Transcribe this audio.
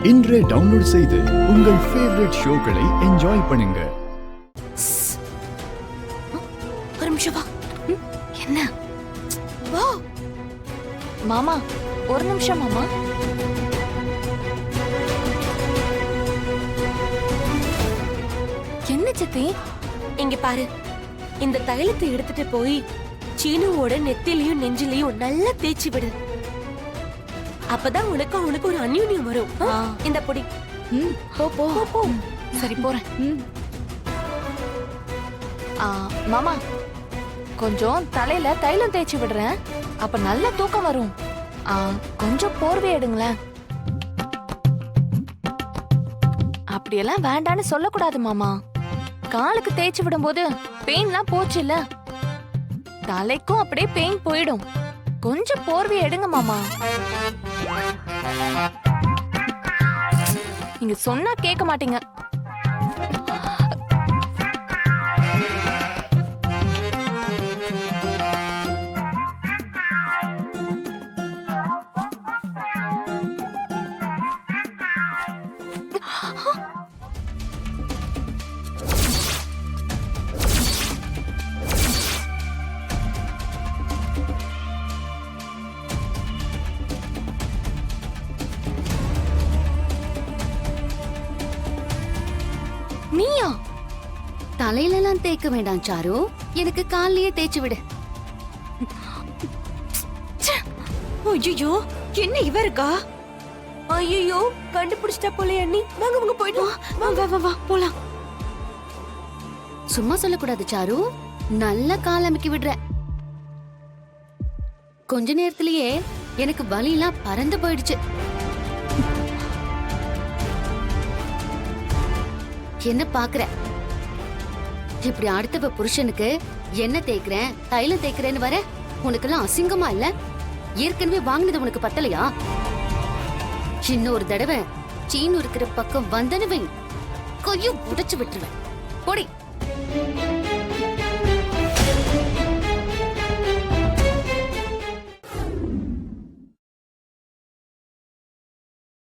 இன்றே டவுன்லோட் செய்து உங்கள் ஃபேவரட் ஷோக்களை என்ஜாய் பண்ணுங்க. ஒரு நிமிஷம் வா. என்ன வா மாமா, ஒரு நிமிஷம் மாமா. என்ன சித்தி? இங்க பாரு, இந்த தைலத்தை எடுத்துட்டு போய் சீனுவோட நெத்திலையும் நெஞ்சிலையும் நல்லா தேய்ச்சி விடு. அப்பதான் உனக்கு அவனுக்கு ஒரு அந்யூன்யம் வரும். இந்த பொடி. போ போ போ. சரி போறேன். மாமா, கொஞ்சம் தலையில தைலம் தேய்ச்சி விடுறேன். அப்ப நல்ல தூக்கம் வரும். கொஞ்சம் போர்வை எடுங்களேன். அப்படியெல்லாம் வேண்டான்னு சொல்லக்கூடாது மாமா. காலுக்கு தேய்ச்சி விடும்போது பெயின்லாம் போச்சு இல்ல, தலைக்கும் அப்படியே பெயின் போயிடும். கொஞ்சம் போர்வை எடுங்க மாமா. நீங்க சொன்னா கேட்க மாட்டீங்க. நீயா? தலையிலலாம் தேய்க்க வேண்டாம் சாரு, எனக்கு கால்லயே தேய்ச்சி விடு. ஐயோ, என்ன இவ இருக்கா? ஐயோ, கண்டுபிடிச்சிட்டா போல அண்ணி. வாங்க வாங்க போயிடலாம். வா வா வா வா போலாம். சும்மா சொல்லக்கூடாது சாரு, நல்ல கால் அமைக்கி விடுற. கொஞ்ச நேரத்திலேயே எனக்கு வலியெல்லாம் பறந்து போயிடுச்சு. என்ன பாக்குற? இப்படி அடுத்தவ புருஷனுக்கு என்ன தேய்க்கிறேன் தைலம் தேய்க்கிறேன்னு வர உனக்கெல்லாம் அசிங்கமா இல்ல? ஏற்கனவே வாங்கினது உனக்கு பத்தலையா? இன்னொரு தடவை சீனு இருக்கிற பக்கம் வந்தனவை கையும் உடைச்சு விட்டுருவேன். போடி.